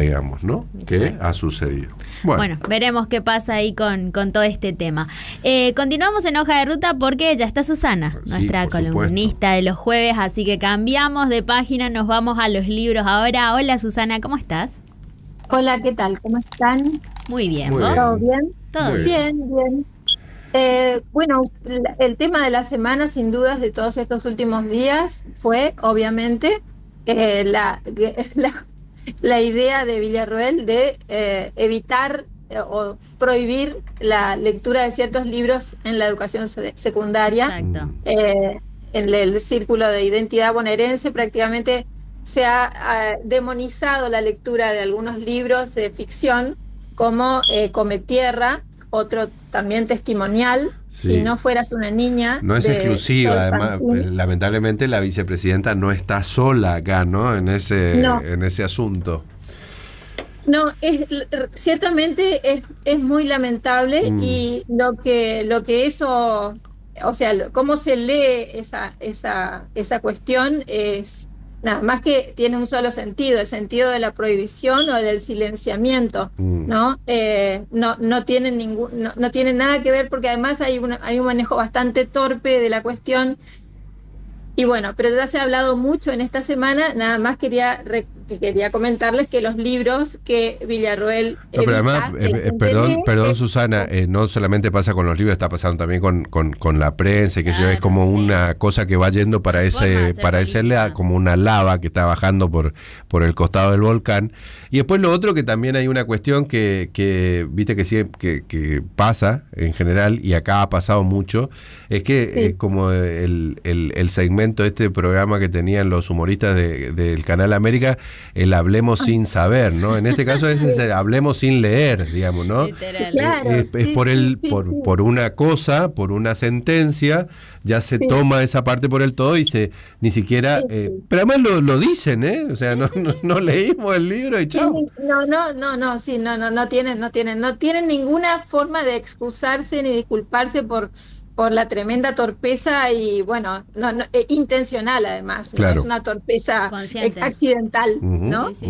digamos, ¿no? Que ha sucedido. Bueno, veremos qué pasa ahí con todo este tema. Continuamos en Hoja de Ruta porque ya está Susana, nuestra columnista de los jueves, así que cambiamos de página, nos vamos a los libros ahora. Hola Susana, ¿cómo estás? Hola, ¿qué tal? ¿Cómo están? Muy bien, Muy ¿vos? ¿Todo bien? Todo bien. Bien. Bueno, el tema de la semana, sin dudas, de todos estos últimos días fue, obviamente, la idea de Villarroel de evitar o prohibir la lectura de ciertos libros en la educación secundaria. Exacto. En el círculo de identidad bonaerense prácticamente se ha demonizado la lectura de algunos libros de ficción como Come Tierra, otro también testimonial, Sí. Si no fueras una niña. No es exclusiva, además, lamentablemente la vicepresidenta no está sola acá, ¿no? En ese asunto. No, ciertamente es muy lamentable y lo que eso, o sea, cómo se lee esa cuestión es nada más que tiene un solo sentido, el sentido de la prohibición o del silenciamiento, ¿no? No tiene no tiene nada que ver porque además hay un manejo bastante torpe de la cuestión. Y bueno, pero ya se ha hablado mucho en esta semana, nada más quería comentarles que los libros que Villarroel No, pero además, perdón Susana, no solamente pasa con los libros, está pasando también con la prensa, que es como una cosa que va yendo para ese lado, como una lava que está bajando por el costado del volcán. Y después lo otro, que también hay una cuestión que viste que pasa en general, y acá ha pasado mucho, es que como el segmento, este programa que tenían los humoristas del Canal América, el hablemos sin saber, ¿no? En este caso es el hablemos sin leer, digamos, ¿no? Literal. Claro, es por una cosa, por una sentencia, ya se toma esa parte por el todo y ni siquiera... pero además lo dicen, ¿eh? O sea, no leímos el libro y chao. No tienen ninguna forma de excusarse ni disculparse por la tremenda torpeza y bueno, intencional además, claro. ¿no? Es una torpeza accidental, ¿no? Sí.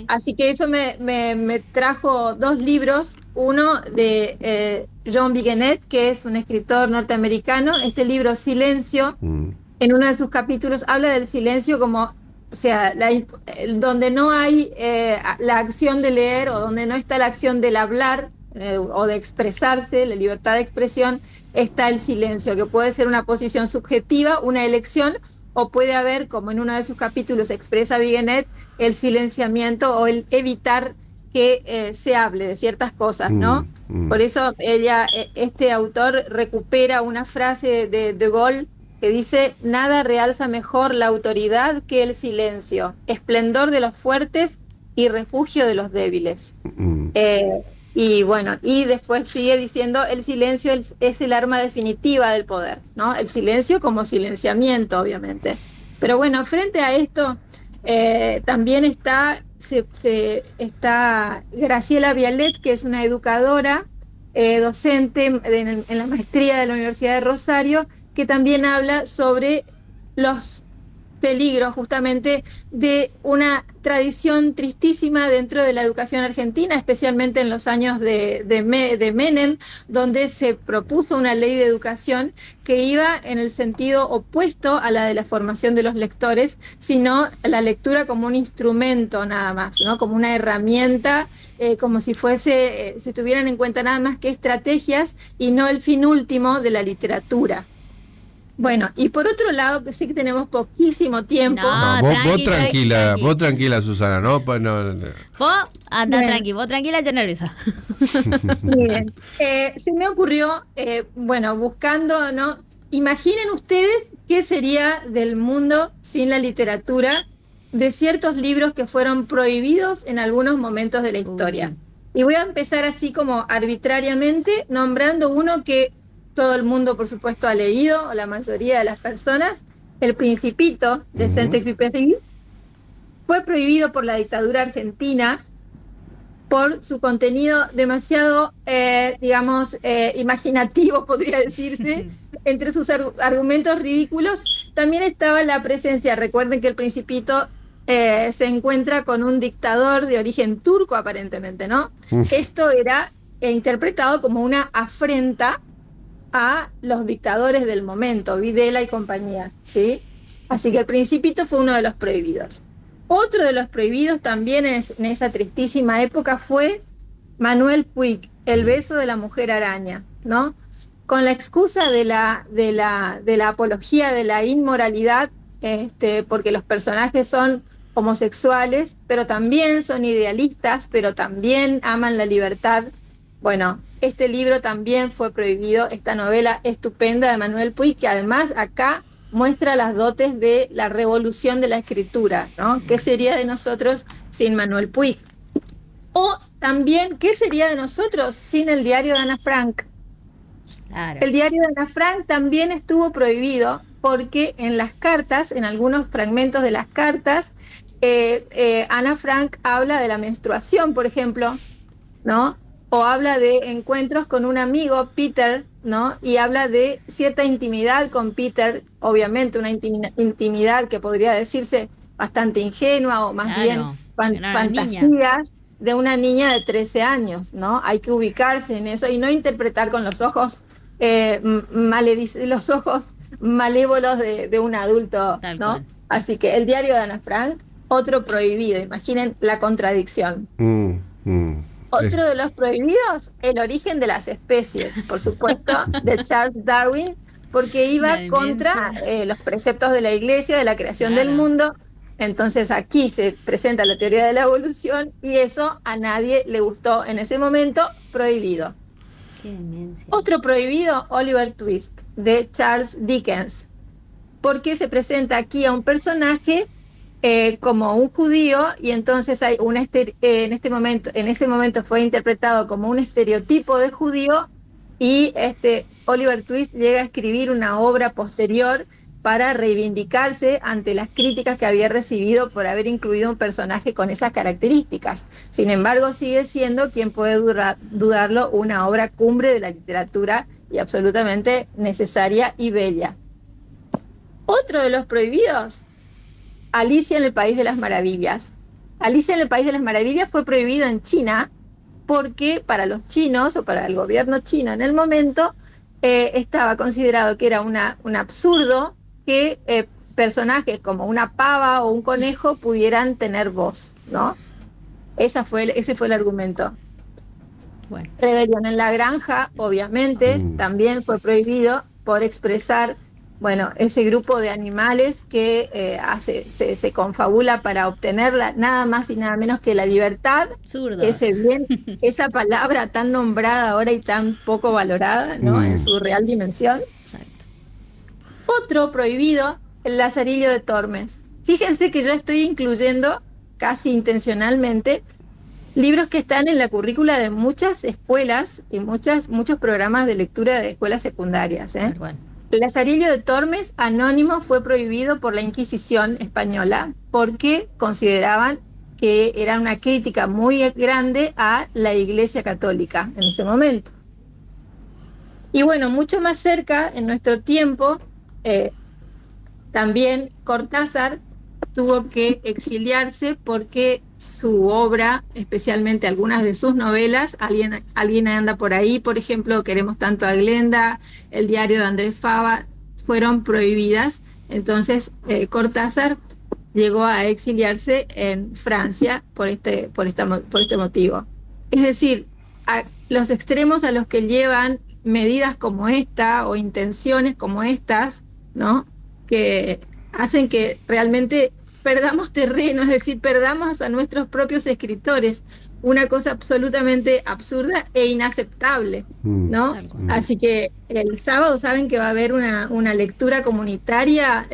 Así que eso me trajo dos libros, uno de John Vigenet, que es un escritor norteamericano. Este libro, Silencio, en uno de sus capítulos habla del silencio como, o sea, donde no hay la acción de leer o donde no está la acción del hablar o de expresarse, la libertad de expresión, está el silencio, que puede ser una posición subjetiva, una elección, o puede haber, como en uno de sus capítulos expresa Vigenet, el silenciamiento o el evitar que se hable de ciertas cosas, ¿no? Por eso este autor recupera una frase de De Gaulle que dice: nada realza mejor la autoridad que el silencio, esplendor de los fuertes y refugio de los débiles. Y bueno, y después sigue diciendo: el silencio es el arma definitiva del poder, ¿no? El silencio como silenciamiento, obviamente. Pero bueno, frente a esto también está Graciela Vialet, que es una educadora, docente en la maestría de la Universidad de Rosario, que también habla sobre los peligro justamente de una tradición tristísima dentro de la educación argentina, especialmente en los años de Menem, donde se propuso una ley de educación que iba en el sentido opuesto a la de la formación de los lectores, sino la lectura como un instrumento nada más, ¿no? Como una herramienta, como si se tuvieran en cuenta nada más que estrategias y no el fin último de la literatura. Bueno, y por otro lado, que sé que tenemos poquísimo tiempo. Vos tranquila, Susana, ¿no? Vos anda tranqui, vos tranquila, yo nerviosa. Bien. Se me ocurrió, buscando, ¿no? Imaginen ustedes qué sería del mundo sin la literatura, de ciertos libros que fueron prohibidos en algunos momentos de la historia. Y voy a empezar así como arbitrariamente, nombrando uno que todo el mundo, por supuesto, ha leído, o la mayoría de las personas. El Principito, de Saint-Exupéry, fue prohibido por la dictadura argentina por su contenido demasiado, imaginativo, podría decirse. Entre sus argumentos ridículos también estaba la presencia, recuerden que el Principito se encuentra con un dictador de origen turco aparentemente, ¿no? Esto era interpretado como una afrenta a los dictadores del momento, Videla y compañía, ¿sí? Así que El Principito fue uno de los prohibidos. Otro de los prohibidos también en esa tristísima época fue Manuel Puig, El beso de la mujer araña, ¿no? Con la excusa de la apología de la inmoralidad, porque los personajes son homosexuales, pero también son idealistas, pero también aman la libertad. Bueno, este libro también fue prohibido, esta novela estupenda de Manuel Puig, que además acá muestra las dotes de la revolución de la escritura, ¿no? ¿Qué sería de nosotros sin Manuel Puig? O también, ¿qué sería de nosotros sin el diario de Ana Frank? Claro. El diario de Ana Frank también estuvo prohibido porque en las cartas, en algunos fragmentos de las cartas, Ana Frank habla de la menstruación, por ejemplo, ¿no? O habla de encuentros con un amigo, Peter, ¿no? Y habla de cierta intimidad con Peter, obviamente una intimidad que podría decirse bastante ingenua o más bien fantasías de una niña de 13 años, ¿no? Hay que ubicarse en eso y no interpretar con los ojos los ojos malévolos de un adulto, ¿no? Así que El diario de Ana Frank, otro prohibido, imaginen la contradicción. Otro de los prohibidos, El origen de las especies, por supuesto, de Charles Darwin, porque iba contra los preceptos de la Iglesia, de la creación del mundo. Entonces aquí se presenta la teoría de la evolución y eso a nadie le gustó en ese momento, prohibido. Qué demencia. Otro prohibido, Oliver Twist, de Charles Dickens, porque se presenta aquí a un personaje como un judío y entonces hay en ese momento fue interpretado como un estereotipo de judío y Oliver Twist llega a escribir una obra posterior para reivindicarse ante las críticas que había recibido por haber incluido un personaje con esas características. Sin embargo, sigue siendo, quien puede dudarlo, una obra cumbre de la literatura y absolutamente necesaria y bella. Otro de los prohibidos, Alicia en el País de las Maravillas. Alicia en el País de las Maravillas fue prohibido en China porque para los chinos o para el gobierno chino en el momento estaba considerado que era un absurdo que personajes como una pava o un conejo pudieran tener voz, ¿no? Ese fue el argumento. Bueno. Rebelión en la Granja, obviamente, también fue prohibido por expresar, bueno, ese grupo de animales que se confabula para obtener nada más y nada menos que la libertad. Ese bien, esa palabra tan nombrada ahora y tan poco valorada, ¿no? En su real dimensión. Exacto. Otro prohibido, El Lazarillo de Tormes. Fíjense que yo estoy incluyendo casi intencionalmente libros que están en la currícula de muchas escuelas y muchos programas de lectura de escuelas secundarias, ¿eh? Bueno. El Lazarillo de Tormes, anónimo, fue prohibido por la Inquisición española porque consideraban que era una crítica muy grande a la Iglesia Católica en ese momento. Y bueno, mucho más cerca, en nuestro tiempo, también Cortázar tuvo que exiliarse porque su obra, especialmente algunas de sus novelas, alguien anda por ahí, por ejemplo, Queremos tanto a Glenda, El diario de Andrés Fava, fueron prohibidas. Entonces Cortázar llegó a exiliarse en Francia por este motivo. Es decir, los extremos a los que llevan medidas como esta o intenciones como estas, ¿no? Que hacen que realmente perdamos terreno, es decir, perdamos a nuestros propios escritores, una cosa absolutamente absurda e inaceptable, ¿no? Así que el sábado saben que va a haber una lectura comunitaria,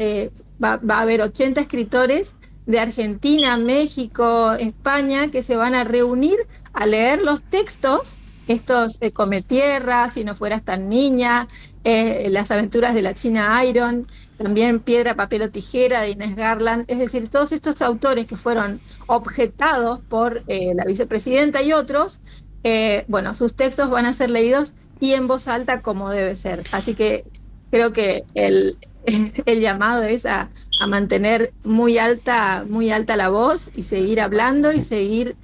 va a haber 80 escritores de Argentina, México, España, que se van a reunir a leer los textos, estos Come Tierra, Si no fueras tan niña, Las aventuras de la China Iron, también Piedra, papel o tijera de Inés Garland, es decir, todos estos autores que fueron objetados por la vicepresidenta y otros, bueno, sus textos van a ser leídos y en voz alta como debe ser. Así que creo que el llamado es a mantener muy alta la voz y seguir hablando y seguir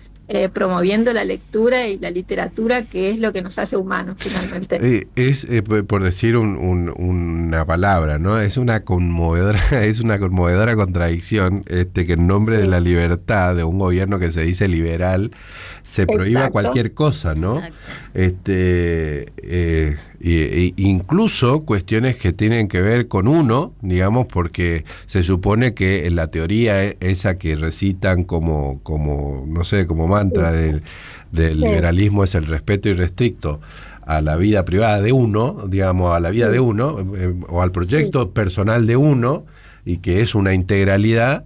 promoviendo la lectura y la literatura, que es lo que nos hace humanos finalmente. Es por decir una palabra, ¿no? Es una conmovedora contradicción que en nombre de la libertad de un gobierno que se dice liberal se prohíba cualquier cosa, ¿no? Incluso cuestiones que tienen que ver con uno, digamos, porque se supone que en la teoría esa que recitan como no sé, como mantra del liberalismo es el respeto irrestricto a la vida privada de uno, digamos, a la vida de uno, o al proyecto personal de uno, y que es una integralidad,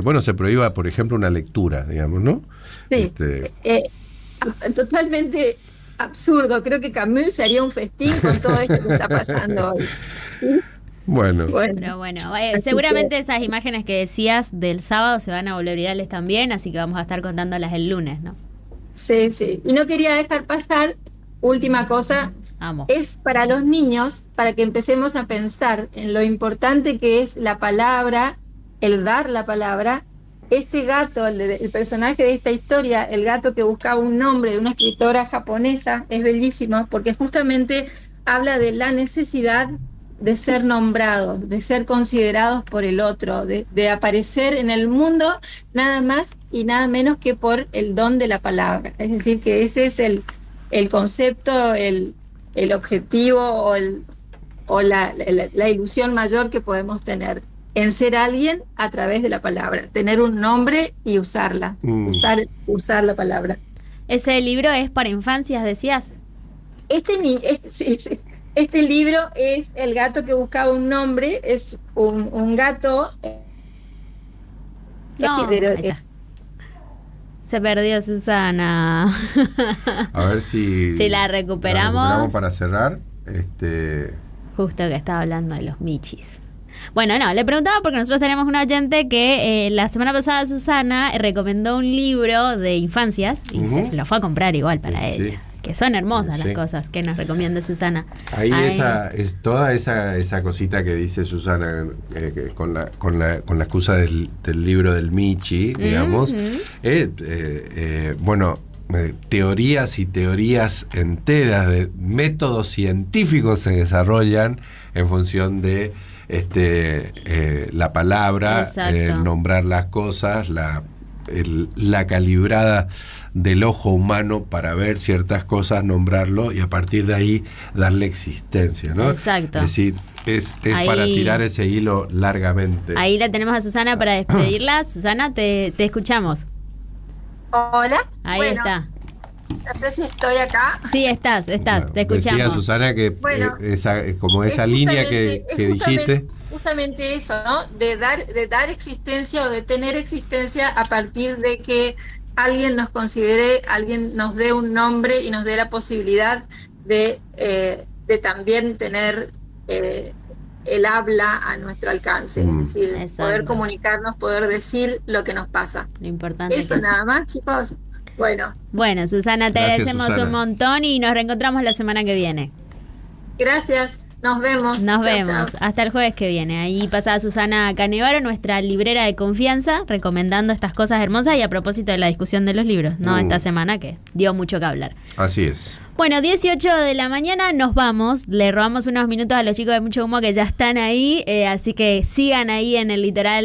bueno, se prohíba, por ejemplo, una lectura, digamos, ¿no? Sí, totalmente absurdo. Creo que Camus se haría un festín con todo esto que está pasando hoy. ¿Sí? Bueno, seguramente esas imágenes que decías del sábado se van a volver virales también, así que vamos a estar contándolas el lunes, ¿no? Sí. Y no quería dejar pasar, última cosa, es para los niños, para que empecemos a pensar en lo importante que es la palabra, el dar la palabra. Este gato, el personaje de esta historia, el gato que buscaba un nombre de una escritora japonesa, es bellísimo porque justamente habla de la necesidad de ser nombrados, de ser considerados por el otro, de aparecer en el mundo nada más y nada menos que por el don de la palabra. Es decir, que ese es el concepto, el objetivo o la ilusión mayor que podemos tener, en ser alguien a través de la palabra, tener un nombre y usarla, usar la palabra. ¿Ese libro es para infancias, decías? Sí. Este libro es El gato que buscaba un nombre, es un gato... Se perdió Susana. A ver si la recuperamos para cerrar. Justo que estaba hablando de los michis. Bueno, no, le preguntaba porque nosotros tenemos un oyente que la semana pasada Susana recomendó un libro de infancias y se lo fue a comprar igual para ella. Que son hermosas las cosas que nos recomienda Susana. Ahí es toda esa cosita que dice Susana con la excusa del libro del Michi, digamos. Bueno, teorías y teorías enteras de métodos científicos se desarrollan en función de la palabra, el nombrar las cosas, la calibrada del ojo humano para ver ciertas cosas, nombrarlo y a partir de ahí darle existencia, ¿no? Exacto. Es decir, es para tirar ese hilo largamente. Ahí la tenemos a Susana para despedirla. Susana, te escuchamos. Hola. Ahí está. No sé si estoy acá. Sí, estás, te escuchamos. Decía Susana que esa línea que dijiste. Justamente eso, ¿no? De dar existencia o de tener existencia a partir de que alguien nos considere, alguien nos dé un nombre y nos dé la posibilidad de también tener el habla a nuestro alcance. Es decir, poder comunicarnos, poder decir lo que nos pasa. Lo importante. Eso nada más, chicos. Bueno, Susana, te agradecemos un montón y nos reencontramos la semana que viene. Gracias, nos vemos. Chau. Hasta el jueves que viene. Ahí pasaba Susana Canevaro, nuestra librera de confianza, recomendando estas cosas hermosas y a propósito de la discusión de los libros, ¿no? Esta semana que dio mucho que hablar. Así es. Bueno, 18 de la mañana nos vamos. Le robamos unos minutos a los chicos de Mucho Humo que ya están ahí, así que sigan ahí en el litoral